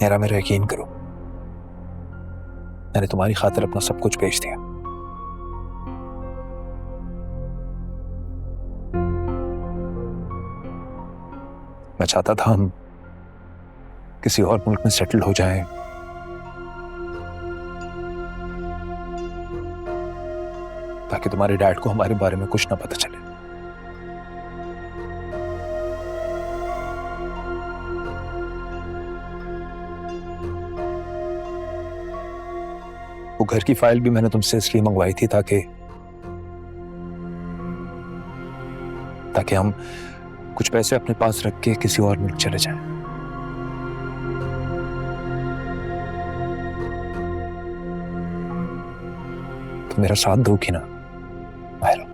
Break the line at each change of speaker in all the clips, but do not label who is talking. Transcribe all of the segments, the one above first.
मेरा यकीन करो, मैंने तुम्हारी खातिर अपना सब कुछ बेच दिया। मैं चाहता था हम किसी और मुल्क में सेटल हो जाएं, ताकि तुम्हारे डैड को हमारे बारे में कुछ ना पता चले। वो घर की फाइल भी मैंने तुमसे इसलिए मंगवाई थी ताकि हम कुछ पैसे अपने पास रख के किसी और मुल्क चले जाएं। तो मेरा साथ दोगी ना माहिरा?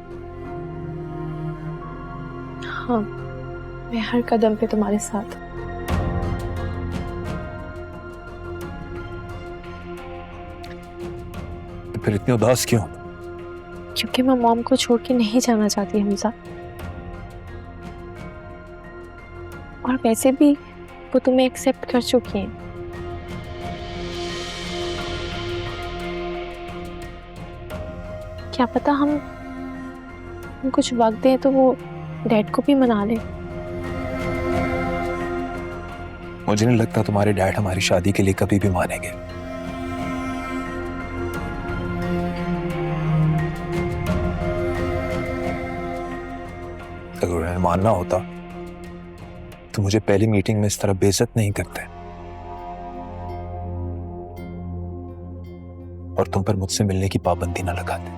हाँ, मैं हर कदम पे तुम्हारे साथ।
तो फिर इतनी उदास क्यों?
क्योंकि मैं मॉम को छोड़ के नहीं जाना चाहती हमजा। और वैसे भी वो तुम्हें एक्सेप्ट कर चुकी हैं। क्या पता हम कुछ वक्त दें तो वो डैड को भी मना ले।
मुझे नहीं लगता तुम्हारे डैड हमारी शादी के लिए कभी भी मानेंगे। अगर उन्हें मानना होता तो मुझे पहली मीटिंग में इस तरह बेइज्जत नहीं करते और तुम पर मुझसे मिलने की पाबंदी ना लगाते।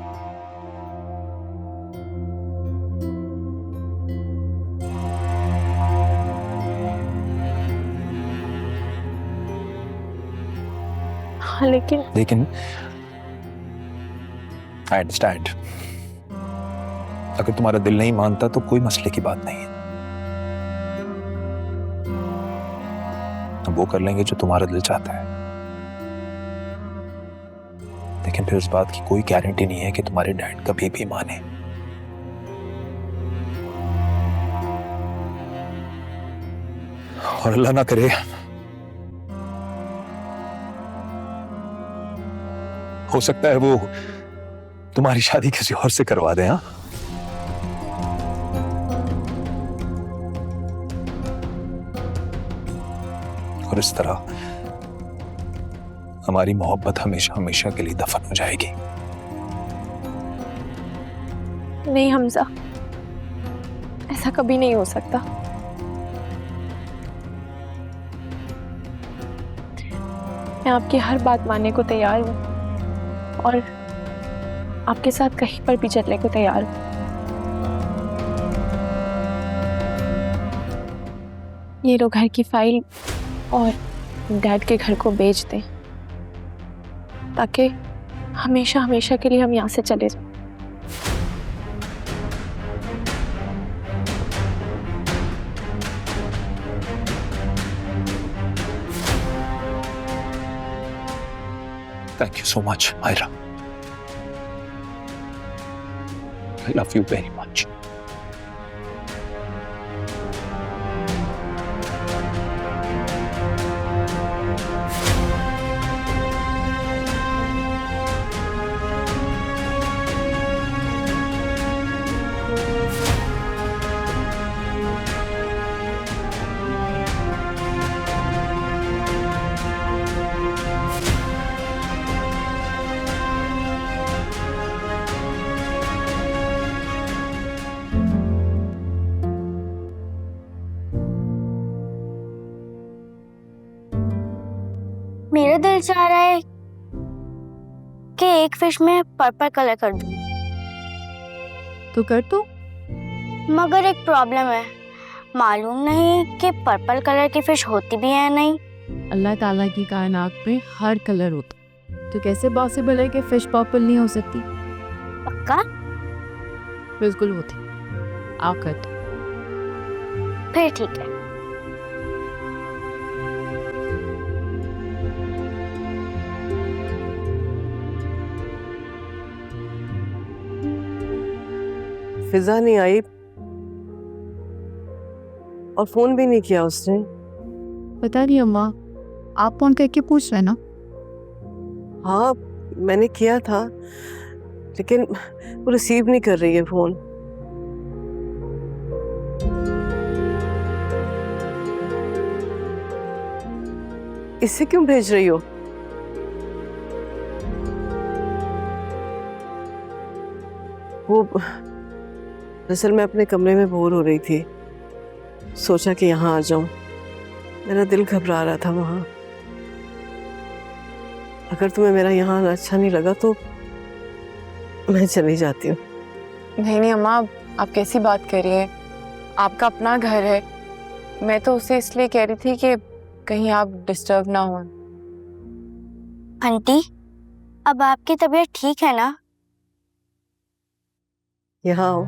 हाँ, लेकिन
आई अंडरस्टैंड। अगर तुम्हारा दिल नहीं मानता तो कोई मसले की बात नहीं है, हम वो कर लेंगे जो तुम्हारा दिल चाहता है। लेकिन फिर उस बात की कोई गारंटी नहीं है कि तुम्हारे डैड कभी भी माने। और अल्लाह ना करे हो सकता है वो तुम्हारी शादी किसी और से करवा दे। हाँ, और इस तरह हमारी मोहब्बत हमेशा हमेशा के लिए दफन हो जाएगी।
नहीं हमजा, ऐसा कभी नहीं हो सकता। मैं आपकी हर बात मानने को तैयार हूँ और आपके साथ कहीं पर भी चलने को तैयार हूँ। ये लो घर की फाइल और डैड के घर को बेच दें ताकि हमेशा हमेशा के लिए हम यहाँ से चले जाएं।
Thank you so much, Myra. I love you very much.
मेरा दिल चाह रहा है कि एक फिश में पर्पल कलर कर दूं।
तो कर दो।
मगर एक प्रॉब्लम है, मालूम नहीं कि पर्पल कलर की फिश होती भी है नहीं।
अल्लाह ताला की कायनात में हर कलर होता, तो कैसे पॉसिबल है कि फिश पर्पल नहीं हो सकती?
पक्का?
बिल्कुल होती। आओ कर दो।
फिर ठीक है।
फिजा नहीं आई और फोन भी नहीं किया उसने।
पता नहीं अम्मा, आप फोन करके पूछ रहे ना?
हाँ, मैंने किया था, लेकिन वो रिसीव नहीं कर रही है फोन। इसे क्यों भेज रही हो? वो दरअसल मैं अपने कमरे में बोर हो रही थी, सोचा कि यहाँ आ जाऊं। मेरा दिल घबरा रहा था वहां। अगर तुम्हें मेरा यहाँ आना अच्छा नहीं लगा तो मैं चली जाती हूँ।
नहीं नहीं अम्मा, आप कैसी बात कर रही हैं? आपका अपना घर है। मैं तो उसे इसलिए कह रही थी कि कहीं आप डिस्टर्ब ना हो।
आंटी, अब आपकी तबीयत ठीक है ना?
यहाँ आओ।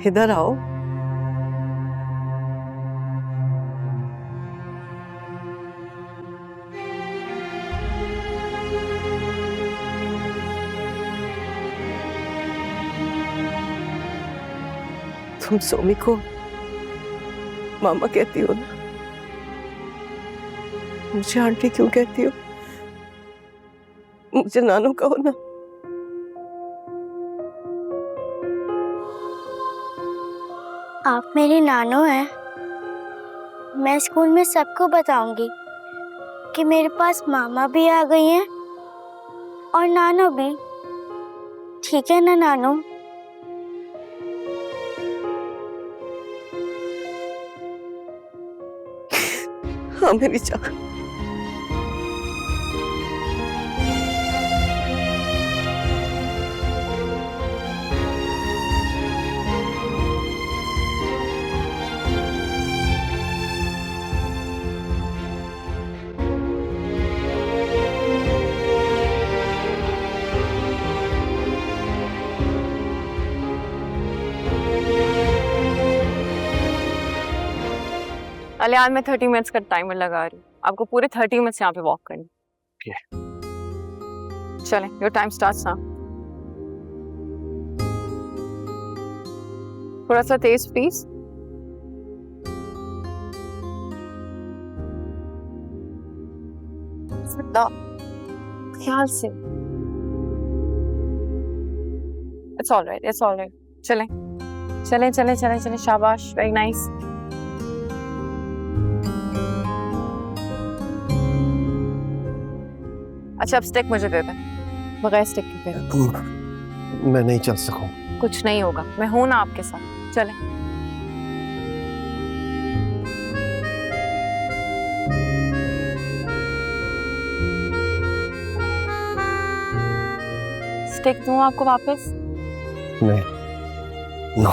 इधर आओ। तुम सोमी को मामा कहती हो ना? मुझे आंटी क्यों कहती हो? मुझे नानू कहो ना।
आप मेरी नानो हैं। मैं स्कूल में सबको बताऊंगी कि मेरे पास मामा भी आ गई हैं और नानो भी। ठीक है ना नानो?
हाँ मेरी जान।
अलियान मैं 30 मिनट्स का टाइमर लगा रही हूँ। आपको पूरे 30 मिनट्स यहाँ पे वॉक करनी। चलें, योर टाइम स्टार्ट्स नाउ। थोड़ा सा तेज प्लीज। ख्याल से। It's alright, it's alright. चलें चलें चलें चलें चलें, शाबाश, वेरी नाइस। अच्छा अब स्टिक मुझे दे दें। बगैर स्टिक के फिर
मैं नहीं चल सकूं।
कुछ नहीं होगा, मैं हूं ना आपके साथ। चलें। स्टिक दूं आपको वापस?
नहीं, नो।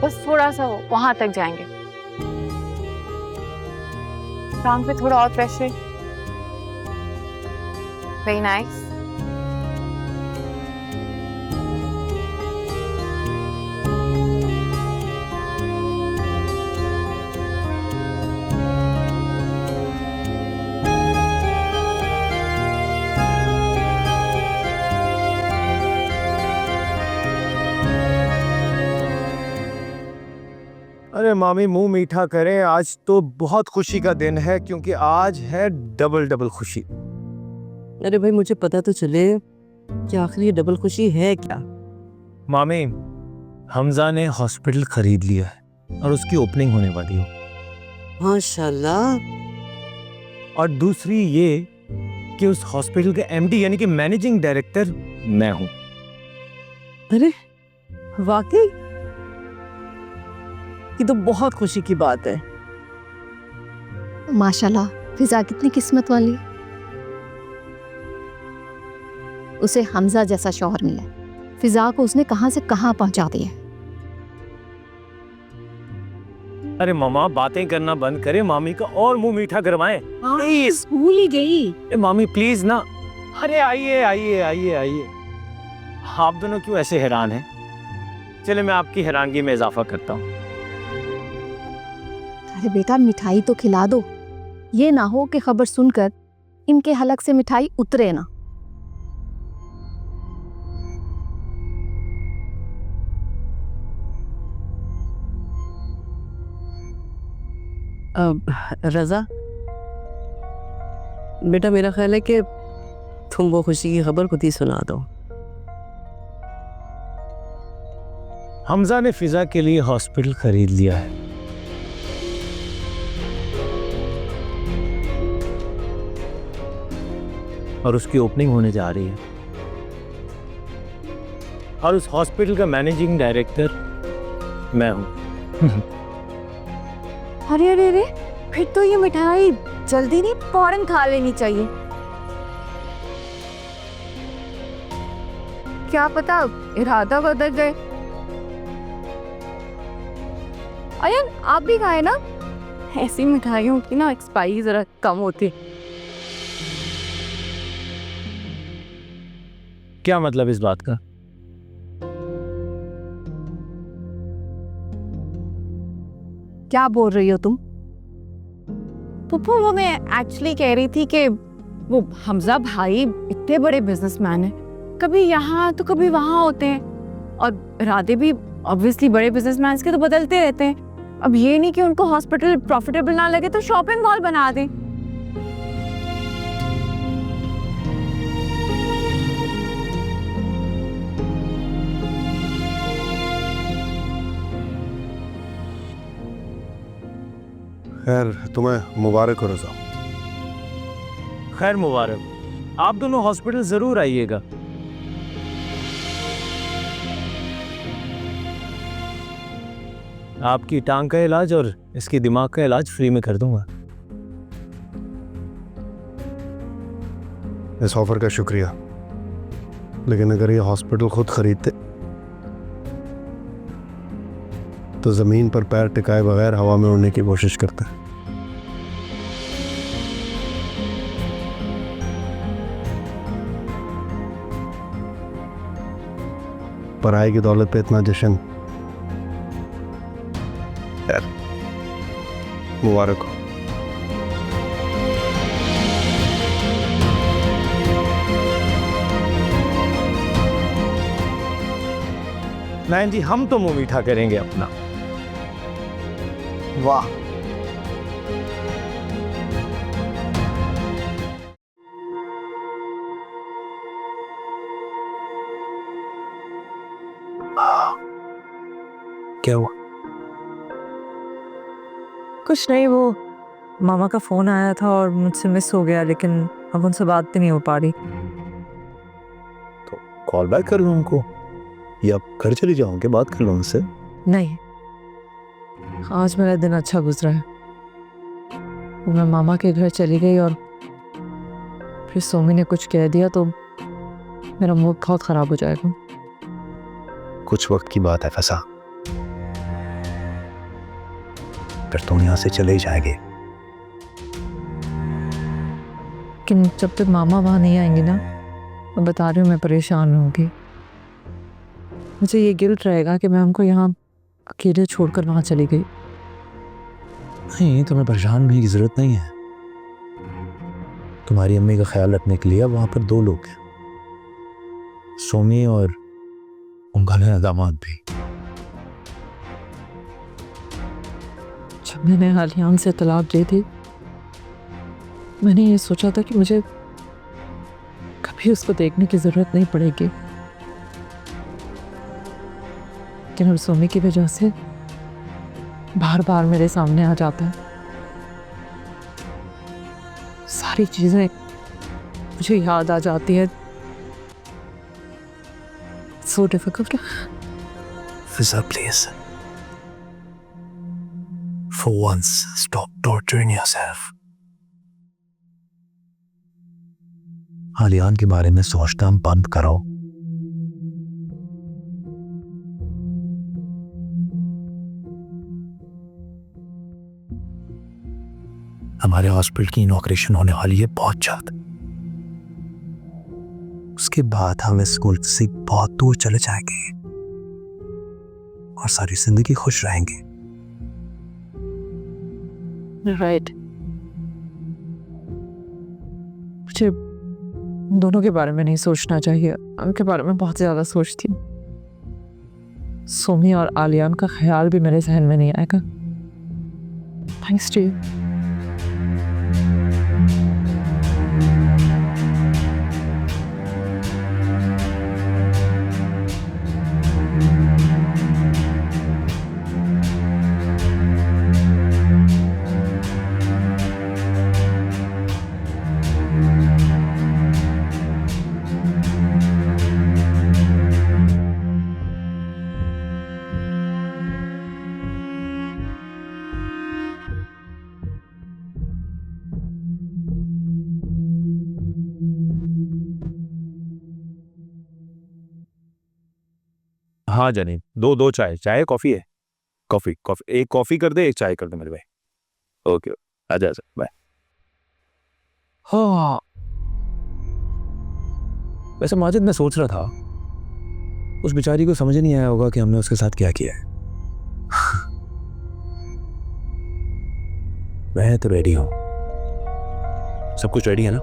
बस थोड़ा सा वहां तक जाएंगे। टांग पे थोड़ा और प्रेशर। Very nice.
अरे मामी मुंह मीठा करें, आज तो बहुत खुशी का दिन है क्योंकि आज है डबल डबल खुशी।
अरे भाई मुझे पता तो चले कि आखिर ये डबल खुशी है क्या?
मामी, हमजा ने हॉस्पिटल खरीद लिया है और उसकी ओपनिंग होने वाली हो।
माशाल्लाह।
और दूसरी ये कि उस हॉस्पिटल के एमडी यानी कि मैनेजिंग डायरेक्टर मैं हूं।
अरे वाकई ये तो बहुत खुशी की बात है।
माशाल्लाह, फिजा कितनी किस्मत वाली। उसे हमजा जैसा शौहर मिला। फिजा को उसने कहां से कहां पहुंचा दिया।
अरे मामा बातें करना बंद करें, मामी का और मुंह मीठा करवाएं प्लीज।
भूल ही गई।
मामी प्लीज ना। अरे आइए आइए आइए आइए। आप दोनों क्यों ऐसे हैरान हैं? चले मैं आपकी हैरानगी में इजाफा करता हूँ।
अरे बेटा, मिठाई तो खिला दो। ये ना हो कि खबर सुनकर इनके हलक से मिठाई उतरे ना।
रज़ा, बेटा मेरा ख्याल है कि तुम वो खुशी की खबर खुद ही सुना दो।
हमजा ने फिजा के लिए हॉस्पिटल खरीद लिया है। और उसकी ओपनिंग होने जा रही है। और उस हॉस्पिटल का मैनेजिंग डायरेक्टर मैं हूं।
अरे अरे अरे, फिर तो ये मिठाई जल्दी नहीं फौरन खा लेनी चाहिए। क्या पता इरादा बदल गए। अयन आप भी खाए ना, ऐसी मिठाइयों की ना एक्सपायरी जरा कम होती।
क्या मतलब इस बात का?
क्या बोल रही हो तुम? पप्पू, वो मैं एक्चुअली कह रही थी कि वो हमजा भाई इतने बड़े बिजनेसमैन हैं, कभी यहाँ तो कभी वहाँ होते हैं, और इरादे भी ऑब्वियसली बड़े बिजनेसमैन के तो बदलते रहते हैं। अब ये नहीं कि उनको हॉस्पिटल प्रॉफिटेबल ना लगे तो शॉपिंग मॉल बना दें।
खैर, तुम्हें मुबारक हो रज़ा।
खैर मुबारक। आप दोनों हॉस्पिटल जरूर आइएगा। आपकी टांग का इलाज और इसकी दिमाग का इलाज फ्री में कर दूंगा।
इस ऑफर का शुक्रिया, लेकिन अगर ये हॉस्पिटल खुद खरीदते तो जमीन पर पैर टिकाए बगैर हवा में उड़ने की कोशिश करते। पराई की दौलत पे इतना जश्न। मुबारक हो।
नहीं जी, हम तो मुंह मीठा करेंगे अपना।
वाह,
क्या हुआ?
कुछ नहीं, वो मामा का फोन आया था और मुझसे मिस हो गया, लेकिन अब उनसे बात भी नहीं हो पा रही।
तो कॉल बैक कर लो उनको, या घर चली जाओगे, बात कर लो उनसे।
नहीं, आज मेरा दिन अच्छा गुजरा है। मैं मामा के घर चली गई और फिर सोमी ने कुछ कह दिया तो मेरा मूड बहुत खराब हो जाएगा।
कुछ वक्त की बात है फसा, फिर तुम यहाँ से चले ही जाएंगे।
लेकिन जब तक मामा वहाँ नहीं आएंगे ना, मैं बता रही हूँ, मैं परेशान होंगी। मुझे ये गिल्ट रहेगा कि मैं उनको यहाँ अकेले छोड़कर वहाँ चली गई।
नहीं, तुम्हें परेशान होने की जरूरत नहीं है। तुम्हारी अम्मी का ख्याल रखने के लिए वहां पर 2 लोग हैं, सोमी और उनका दामाद भी।
जब मैंने आलियान से तलाक दी थी, मैंने ये सोचा था कि मुझे कभी उसको देखने की जरूरत नहीं पड़ेगी, लेकिन सोमी की वजह से बार बार मेरे सामने आ जाता है। सारी चीजें मुझे याद आ जाती है। So difficult.
Fiza, please, for once, stop torturing yourself. Aliyan के बारे में सोचना बंद करो। हमारे हॉस्पिटल की इनॉग्रेशन होने वाली है बहुत जल्द। उसके बाद हम इस स्कूल से बहुत दूर चले जाएंगे और सारी जिंदगी खुश रहेंगे।
राइट। मुझे दोनों के बारे में नहीं सोचना चाहिए, उनके बारे में बहुत ज्यादा सोचती हूँ। सोमी और आलियान का ख्याल भी मेरे जहन में नहीं आएगा। Thanks to you.
हाँ जानी, दो दो चाय। चाय कॉफी है? कॉफी कॉफी, एक कॉफी कर दे, एक चाय कर दे मेरे भाई। ओके, आजा आजा, बाय। हाँ वैसे माजिद, मैं सोच रहा था उस बेचारी को समझ नहीं आया होगा कि हमने उसके साथ क्या किया है। मैं तो रेडी हूँ। सब कुछ रेडी है ना?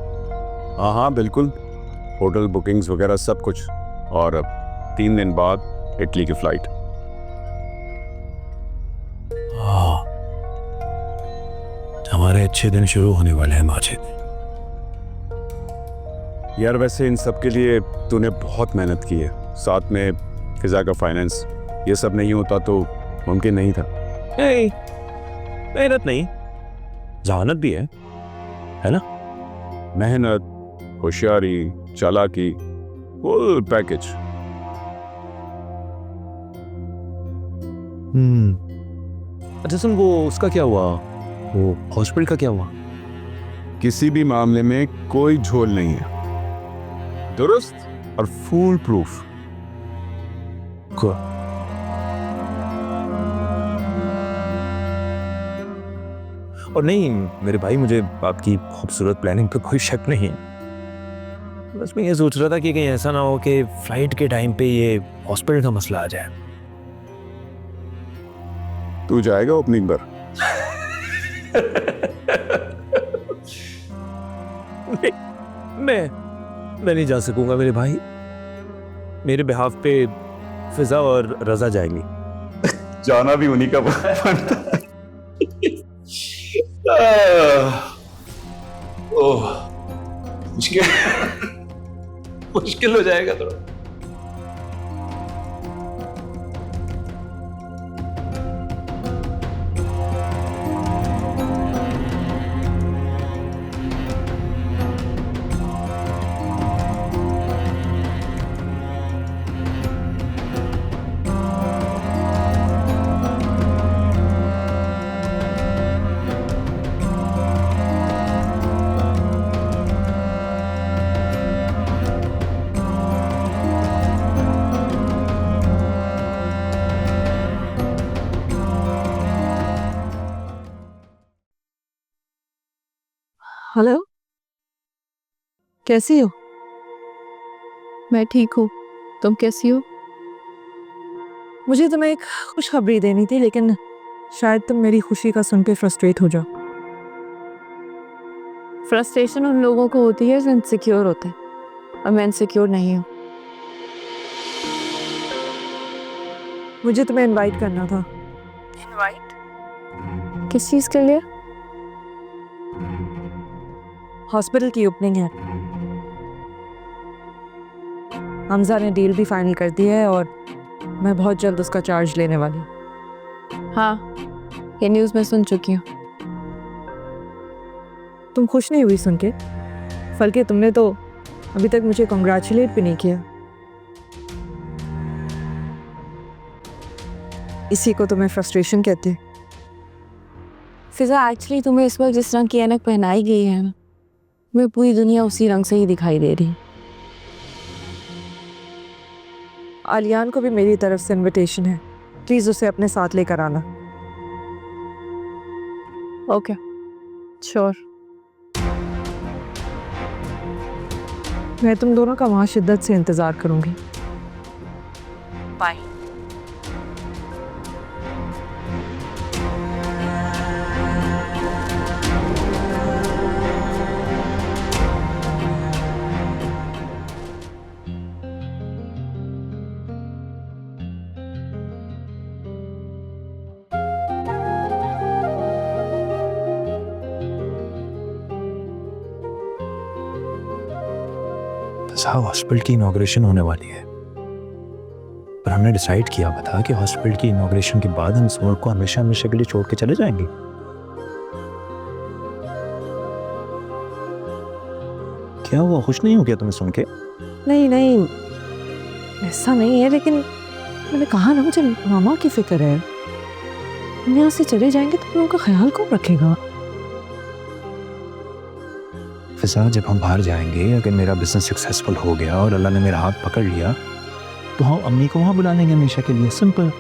हाँ हाँ बिल्कुल, होटल बुकिंग्स वगैरह सब कुछ। और अब 3 दिन बाद इटली की फ्लाइट।
हाँ, हमारे अच्छे दिन शुरू होने वाले हैं माजिद।
यार वैसे इन सब के लिए तूने बहुत मेहनत की है, साथ में फिजा का फाइनेंस। ये सब नहीं होता तो मुमकिन नहीं था।
नहीं, मेहनत नहीं, जहानत भी है ना?
मेहनत, होशियारी, चालाकी, फुल पैकेज।
अच्छा सुन, वो उसका क्या हुआ? वो हॉस्पिटल का क्या हुआ?
किसी भी मामले में कोई झोल नहीं है, दुरुस्त और फुल प्रूफ।
और नहीं मेरे भाई, मुझे आपकी खूबसूरत प्लानिंग पे कोई शक नहीं। बस मैं ये सोच रहा था कि कहीं ऐसा ना हो कि फ्लाइट के टाइम पे ये हॉस्पिटल का मसला आ जाए।
तू जाएगा ओपनिंग पर?
मैं नहीं जा सकूंगा मेरे भाई। मेरे बिहाफ पे फिजा और रजा जाएंगी।
जाना भी उन्हीं का बनता है।
ओह, मुश्किल हो जाएगा थोड़ा।
हेलो, कैसी हो?
मैं ठीक हूँ, तुम कैसी हो?
मुझे तुम्हें एक खुशखबरी देनी थी, लेकिन शायद तुम मेरी खुशी का सुन के फ्रस्ट्रेट हो जाओ।
फ्रस्ट्रेशन उन लोगों को होती है जो इनसिक्योर होते हैं, और मैं इनसिक्योर नहीं हूँ।
मुझे तुम्हें इनवाइट करना था।
इनवाइट? किस चीज़ के लिए?
हॉस्पिटल की ओपनिंग है। हमजा ने डील भी फाइनल कर दी है और मैं बहुत जल्द उसका चार्ज लेने वाली हूँ।
हाँ, ये न्यूज़ मैं सुन चुकी हूँ।
तुम खुश नहीं हुई सुन के? बल्कि तुमने तो अभी तक मुझे कॉन्ग्रेचुलेट भी नहीं किया। इसी को तुम्हें फ्रस्ट्रेशन कहते हैं।
फिजा, एक्चुअली तुम्हें इस वक्त जिस रंग की ऐनक पहनाई गई है ना, मैं पूरी दुनिया उसी रंग से ही दिखाई दे रही है।
आलियान को भी मेरी तरफ से इनविटेशन है, प्लीज़ उसे अपने साथ लेकर आना।
Okay, sure.
मैं तुम दोनों का वहाँ शिद्दत से इंतज़ार करूँगी।
बाय।
फिजा हॉस्पिटल की इनॉग्रेशन होने वाली है, पर हमने डिसाइड किया था कि हॉस्पिटल की इनॉग्रेशन के बाद हम सोल को हमेशा हमेशा के लिए छोड़ के चले जाएंगे। क्या हुआ, खुश नहीं हो गया तुम्हें सुन के?
नहीं नहीं, ऐसा नहीं है, लेकिन मैंने कहा ना मुझे मामा की फिक्र है। हम यहाँ से चले जाएंगे तो उनका ख्याल कौन रखेगा?
फिजा जब हम बाहर जाएंगे, अगर मेरा बिजनेस सक्सेसफुल हो गया और अल्लाह ने मेरा हाथ पकड़ लिया तो हम अम्मी को वहां बुला लेंगे हमेशा के लिए, सिंपल।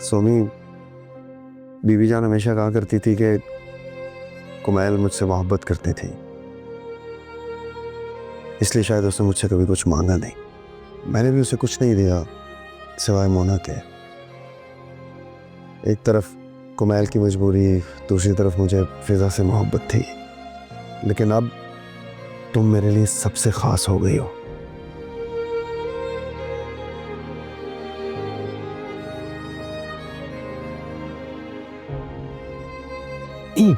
सोमी, बीवी जान हमेशा कहा करती थी कि कुमैल मुझसे मोहब्बत करती थी, इसलिए शायद उसने मुझसे कभी कुछ मांगा नहीं। मैंने भी उसे कुछ नहीं दिया सिवाय मोना के। एक तरफ कुमैल की मजबूरी, दूसरी तरफ मुझे फिजा से मोहब्बत थी, लेकिन अब तुम मेरे लिए सबसे खास हो गई हो।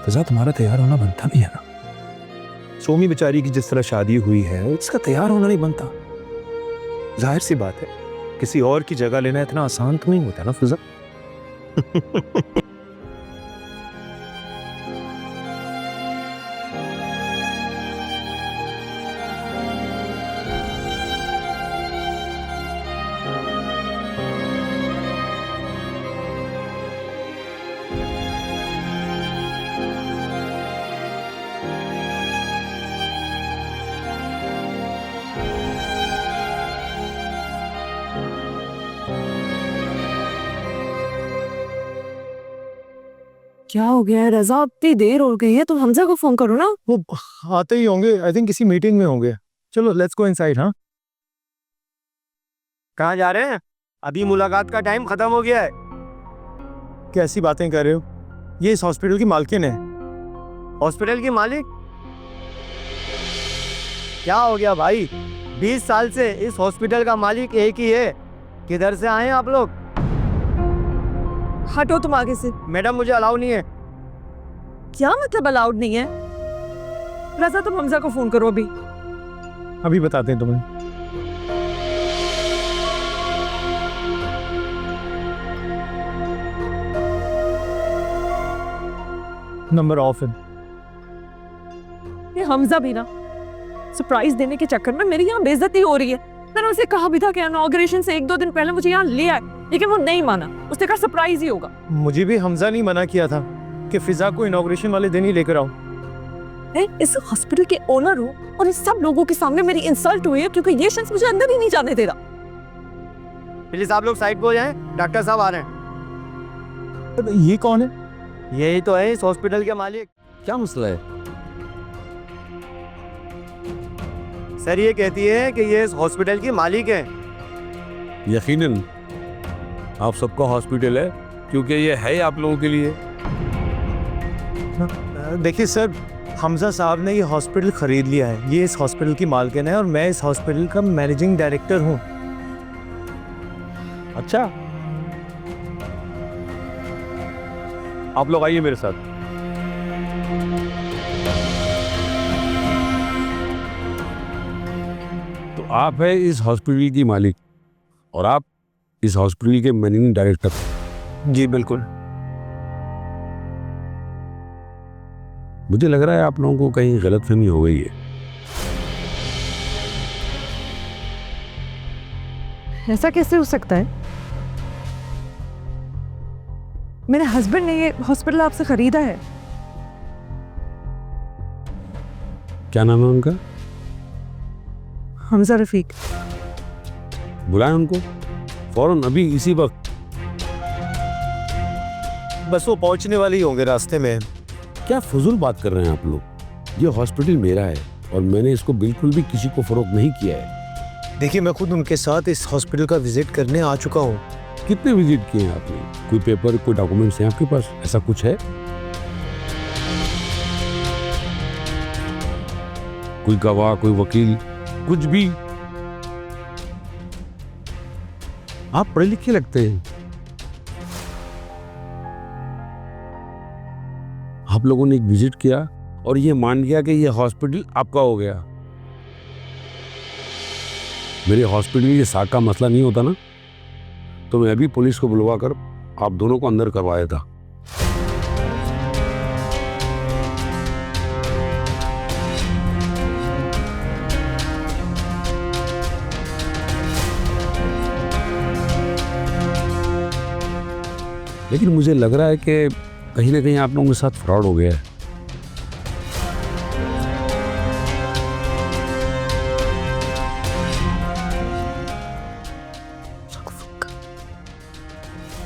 फिजा, तुम्हारा तैयार होना बनता भी है ना। सोमी बेचारी की जिस तरह शादी हुई है, इसका तैयार होना नहीं बनता। जाहिर सी बात है, किसी और की जगह लेना इतना आसान तो नहीं होता ना फिजा।
क्या हो गया है रजा? इतनी देर हो गई है, तुम हमजा को फोन करो ना।
वो आते ही होंगे, आई थिंक किसी मीटिंग में होंगे। चलो लेट्स गो इनसाइड। हाँ,
कहाँ जा रहे हैं? अभी मुलाकात का टाइम खत्म हो गया है।
कैसी बातें कर रहे हो? ये इस हॉस्पिटल की मालकिन है।
हॉस्पिटल की मालिक? क्या हो गया भाई? 20 साल से इस हॉस्पिटल का मालिक एक ही है। किधर से आए हैं आप लोग?
हटो तुम आगे से।
मैडम, मुझे अलाउ नहीं है।
क्या मतलब अलाउड नहीं है? रजा, तुम हमजा को फोन करो अभी।
अभी बताते हैं तुम्हें। नंबर ऑफ है।
ये हमजा भी ना सरप्राइज देने के चक्कर में मेरी यहाँ बेइज्जती हो रही है। मैंने उसे कहा भी था कि इनॉग्रेशन से 1-2 दिन पहले मुझे यहाँ ले आए, लेकिन वो नहीं माना। उसने कहा सरप्राइज ही होगा।
मुझे भी हमजा नहीं मना किया था कि फिजा को इनॉग्रेशन वाले दिन ही लेकर आओ।
इस हॉस्पिटल के ओनर हूँ और इस सब लोगों के सामने मेरी इंसल्ट हुई है, क्योंकि ये शख्स मुझे अंदर ही नहीं जाने दे रहा।
प्लीज आप लोग साइड पे हो जाएं, डॉक्टर साहब आ रहे हैं।
ये कौन है?
यही तो है इस हॉस्पिटल के मालिक।
क्या मसला है?
सर, ये कहती है कि ये इस हॉस्पिटल की मालिक है।
यकीनन आप सबका हॉस्पिटल है, क्योंकि ये है आप लोगों के लिए।
देखिए सर, हमजा साहब ने ये हॉस्पिटल खरीद लिया है। ये इस हॉस्पिटल की मालकिन है और मैं इस हॉस्पिटल का मैनेजिंग डायरेक्टर हूँ।
अच्छा, आप लोग आइए मेरे साथ। तो आप है इस हॉस्पिटल की मालिक और आप इस हॉस्पिटल के मैनेजिंग डायरेक्टर।
जी बिल्कुल।
मुझे लग रहा है आप लोगों को कहीं गलतफहमी हो गई है।
ऐसा कैसे हो सकता है? मेरे हस्बैंड ने ये हॉस्पिटल आपसे खरीदा है।
क्या नाम है उनका?
हमजा रफीक।
बुलाएं उनको फौरन, अभी इसी वक्त।
बस वो पहुंचने वाले ही होंगे रास्ते में।
क्या फजूल बात कर रहे हैं आप लोग? ये हॉस्पिटल मेरा है और मैंने इसको बिल्कुल भी किसी को फरोख्त नहीं किया है।
देखिए, मैं खुद उनके साथ इस हॉस्पिटल का विजिट करने आ चुका हूँ।
कितने विजिट किए हैं आपने? कोई पेपर, कोई डॉक्यूमेंट्स हैं आपके पास? ऐसा कुछ है? कोई गवाह, कोई वकील, कुछ भी? आप पढ़े लिखे लगते हैं। आप लोगों ने एक विजिट किया और ये मान लिया कि ये हॉस्पिटल आपका हो गया। मेरे हॉस्पिटल ये साख का मसला नहीं होता ना, तो मैं अभी पुलिस को बुलवा कर आप दोनों को अंदर करवाया था। लेकिन मुझे लग रहा है कि कहीं ना कहीं आप लोगों के साथ फ्रॉड हो गया है।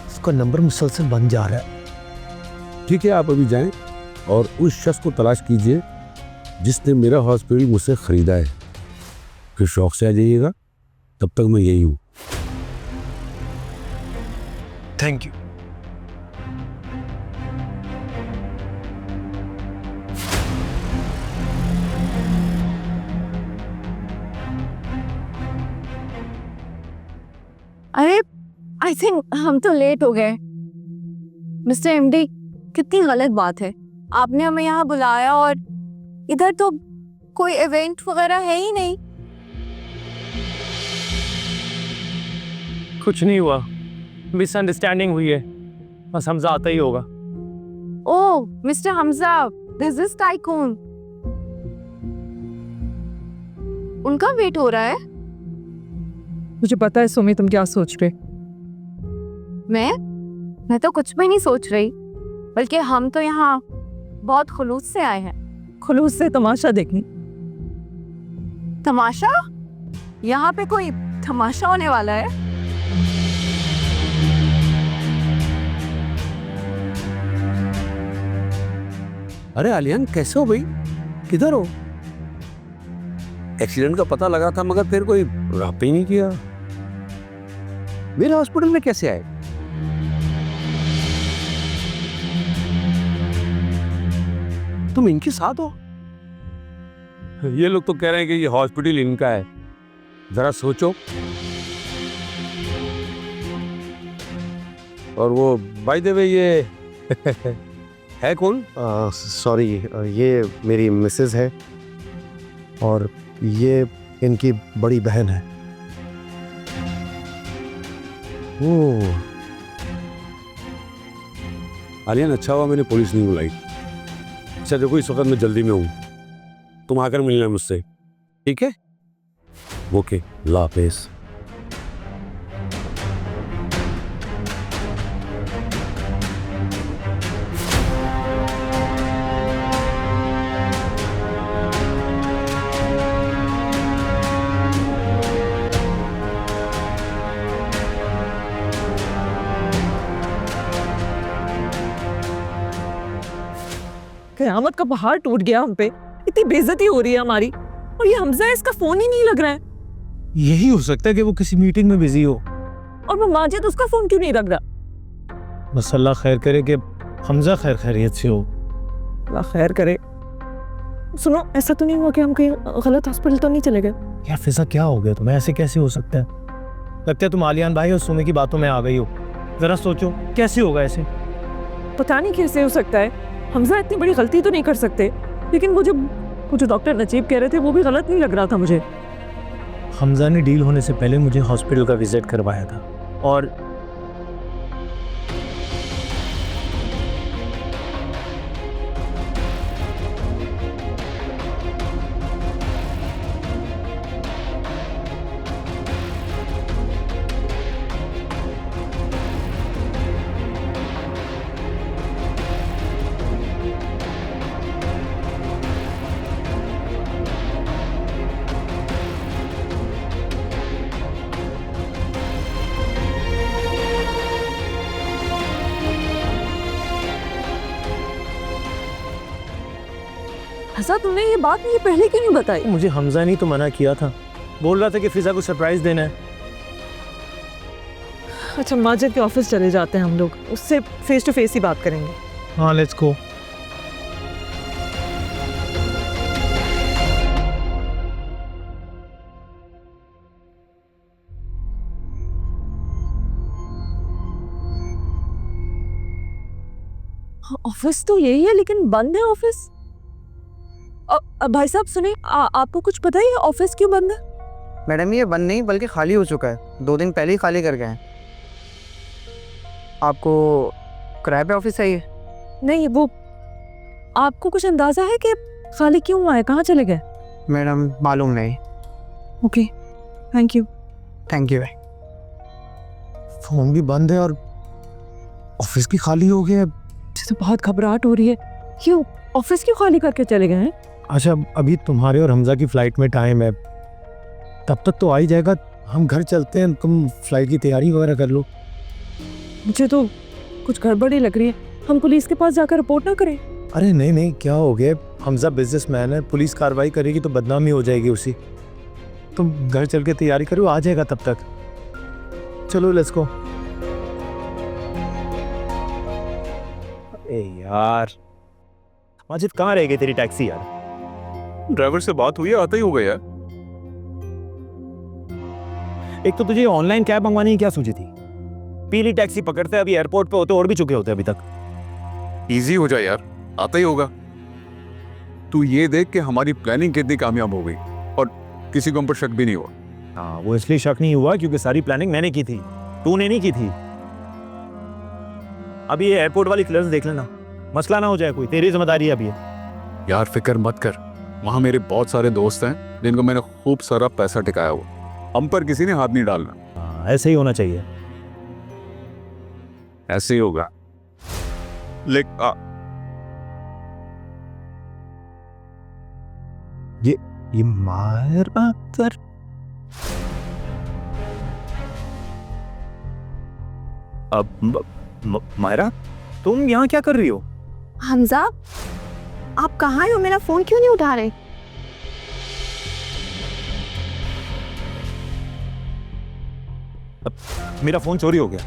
उसका नंबर मुसलसल बन जा रहा है।
ठीक है, आप अभी जाएं और उस शख्स को तलाश कीजिए जिसने मेरा हॉस्पिटल मुझसे खरीदा है। फिर शौक से आ जाइएगा, तब तक मैं यही हूं।
Thank you.
अरे आई थिंक हम तो लेट हो गए। मिस्टर एमडी, कितनी गलत बात है, आपने हमें यहाँ बुलाया और इधर तो कोई इवेंट वगैरह है ही नहीं।
कुछ नहीं हुआ, मिसअंडरस्टैंडिंग हुई है, बस हमजा आता ही होगा।
Oh mister Hamza, this is tycoon. उनका वेट हो रहा है।
मुझे पता है सुमी तुम क्या सोच रहे।
मैं तो कुछ भी नहीं सोच रही, बल्कि हम तो यहाँ बहुत खुलूस से आए हैं।
खुलूस से तमाशा देखने।
तमाशा? यहाँ पे कोई तमाशा होने वाला है?
अरे आलियान, कैसे हो भाई? किधर हो? एक्सीडेंट का पता लगा था मगर फिर कोई रहा ही नहीं किया। मेरे हॉस्पिटल में कैसे आए? तुम इनके साथ हो? ये लोग तो कह रहे हैं कि ये हॉस्पिटल इनका है। जरा सोचो। और वो बाय द वे ये है कौन?
सॉरी, ये मेरी मिसेज है और ये इनकी बड़ी बहन है।
ओह आलियान, अच्छा हुआ मैंने पुलिस नहीं बुलाई। अच्छा देखो, इस वक्त मैं जल्दी में हूँ, तुम आकर मिलना मुझसे, ठीक है? ओके, अल्लाह हाफिज़।
कयामत का पहाड़ टूट गया हम पे। इतनी बेइज्जती हो रही है हमारी, और ये हमजा, इसका फोन ही नहीं लग रहा है।
यही हो सकता है कि वो किसी मीटिंग में बिजी हो।
और वो माजिद, उसका फोन क्यों नहीं लग रहा?
बस अल्लाह खैर करे कि हमजा खैर खैरियत से हो।
अल्लाह खैर करे। सुनो, ऐसा तो नहीं हुआ कि हम कहीं गलत हॉस्पिटल तो नहीं चले गए?
यार फिजा, क्या हो गया तुम्हें? ऐसे कैसे हो सकता है? लगता है तुम आलियान भाई और सुमी की बातों में आ गई हो। जरा सोचो, कैसे होगा ऐसे?
पता नहीं कैसे हो सकता है। हमजा इतनी बड़ी गलती तो नहीं कर सकते, लेकिन वो जो डॉक्टर नजीब कह रहे थे वो भी गलत नहीं लग रहा था मुझे।
हमजा ने डील होने से पहले मुझे हॉस्पिटल का विजिट करवाया था और
ऐसा तुमने ये बात मुझे पहले क्यों नहीं बताई?
मुझे हमजा ने तो मना किया था, बोल रहा था कि फिजा को सरप्राइज देना है।
अच्छा माजिद के ऑफिस चले जाते हैं हम लोग, उससे फेस टू फेस ही बात करेंगे।
हाँ लेट्स गो।
ऑफिस तो यही है लेकिन बंद है ऑफिस। भाई साहब सुने, आपको कुछ पता है ऑफिस क्यों बंद है?
मैडम ये बंद नहीं बल्कि खाली हो चुका है, 2 दिन पहले ही खाली कर गए हैं। आपको किराए पे ऑफिस चाहिए?
नहीं, वो आपको कुछ अंदाजा है कि खाली क्यों हुआ है, कहाँ चले गए?
मैडम मालूम नहीं।
Okay thank you.
Thank you.
Phone भी बंद है और ऑफिस भी खाली हो गया।
मुझे तो बहुत घबराहट हो रही है। क्यों ऑफिस क्यों खाली करके चले गए हैं?
अच्छा अभी तुम्हारे और हमजा की फ्लाइट में टाइम है, तब तक तो आ ही जाएगा। हम घर चलते हैं, तुम फ्लाइट की तैयारी वगैरह कर लो।
मुझे तो कुछ गड़बड़ी लग रही है, हम पुलिस के पास जाकर रिपोर्ट ना करें?
अरे नहीं नहीं, क्या हो गया, हमजा बिजनेसमैन है, पुलिस कार्रवाई करेगी तो बदनामी हो जाएगी उसी। तुम घर चल के तैयारी करो, आ जाएगा तब तक। चलो लेट्स गो। ए यार माजिद कहाँ रह गई तेरी टैक्सी यार?
ड्राइवर से बात हुई है, आता ही होगा यार।
एक तो तुझे ऑनलाइन कैब मंगवाने की क्या सूझी थी? पीली टैक्सी पकड़ते अभी एयरपोर्ट पे होते और भी चुके होते अभी तक।
इजी हो जाए यार, आता ही होगा। तू ये देख कि हमारी प्लानिंग कितनी कामयाब हो गई और किसी को हम पर शक भी नहीं हुआ।
हाँ वो इसलिए शक नहीं हुआ क्योंकि सारी प्लानिंग मैंने की थी, तूने नहीं की थी। अभी ये एयरपोर्ट वाली क्लियरेंस देख लेना, मसला ना हो जाए कोई, तेरी जिम्मेदारी है अभी ये।
यार फिक्र मत कर, वहाँ मेरे बहुत सारे दोस्त हैं जिनको मैंने खूब सारा पैसा टिकाया हुआ, हम पर किसी ने हाथ नहीं डालना।
हाँ ऐसे ही होना चाहिए।
ऐसे ही होगा।
ये मायरा सर, अब मायरा तुम यहाँ क्या कर रही हो?
हमजा आप कहाँ हो, मेरा फोन क्यों नहीं उठा रहे?
मेरा फोन चोरी हो गया,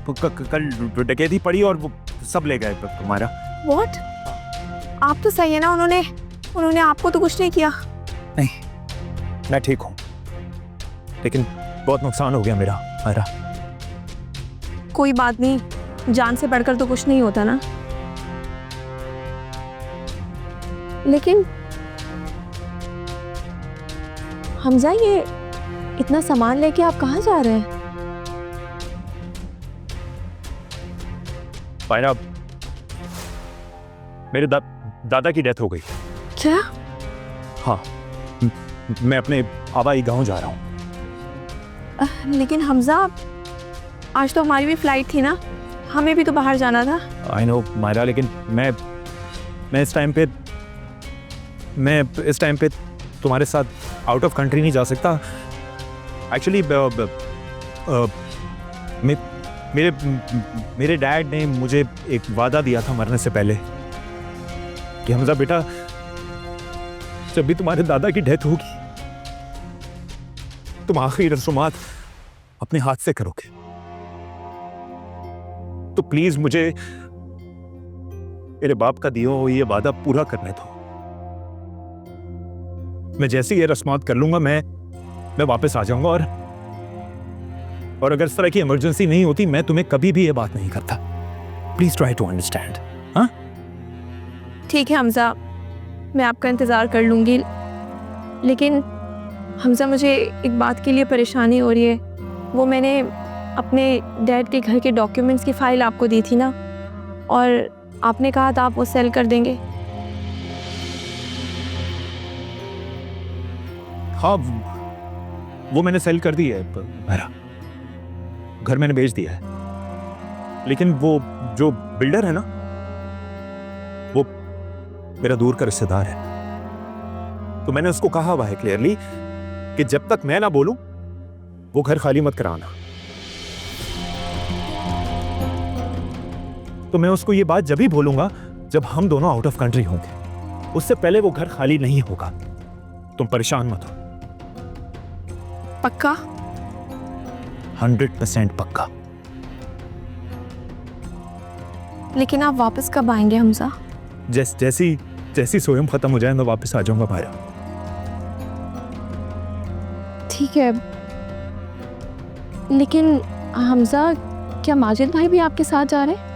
कल डकैती पड़ी और वो सब ले गए तुम्हारा।
व्हाट? आप तो सही है ना, उन्होंने आपको तो कुछ नहीं किया।
नहीं मैं ठीक हूँ, लेकिन बहुत नुकसान हो गया मेरा।
कोई बात नहीं, जान से बढ़कर तो कुछ नहीं होता ना। लेकिन हमजा ये इतना सामान लेके आप कहाँ जा रहे हैं?
पायरा मेरे दादा की डेथ हो गई।
क्या?
हाँ मैं अपने आबाई गांव जा रहा हूँ।
लेकिन हमजा आज तो हमारी भी फ्लाइट थी ना, हमें भी तो बाहर जाना था।
आई नो मायरा, लेकिन मैं इस टाइम पे तुम्हारे साथ आउट ऑफ कंट्री नहीं जा सकता। एक्चुअली मेरे डैड ने मुझे एक वादा दिया था मरने से पहले कि हमजा बेटा, जब भी तुम्हारे दादा की डेथ होगी तुम आखिरी रस्मात अपने हाथ से करोगे, तो प्लीज मुझे मेरे बाप का दिया हुआ ये वादा पूरा करने दो। मैं जैसे ये रस्मात कर लूंगा मैं वापस आ जाऊंगा, और अगर इस तरह की इमरजेंसी नहीं होती मैं तुम्हें कभी भी ये बात नहीं करता। Please try to understand. हाँ
ठीक है हमजा, मैं आपका इंतज़ार कर लूँगी। लेकिन हमजा मुझे एक बात के लिए परेशानी हो रही है। वो मैंने अपने डैड के घर के डॉक्यूमेंट्स की फ़ाइल आपको दी थी ना, और आपने कहा था आप वो सेल कर देंगे।
हाँ वो मैंने सेल कर दी है, मेरा घर मैंने बेच दिया है। लेकिन वो जो बिल्डर है ना, वो मेरा दूर का रिश्तेदार है, तो मैंने उसको कहा हुआ है क्लियरली कि जब तक मैं ना बोलूं वो घर खाली मत कराना। तो मैं उसको ये बात जब ही बोलूंगा जब हम दोनों आउट ऑफ कंट्री होंगे। उससे पहले वो घर खाली नहीं होगा। तुम परेशान मत हो।
पक्का?
100% पक्का।
लेकिन आप वापस कब आएंगे हमजा?
जैसी सोयम खत्म हो जाए मैं वापस आ जाऊंगा भाया।
ठीक है, लेकिन हमजा क्या माजिद भाई भी आपके साथ जा रहे हैं?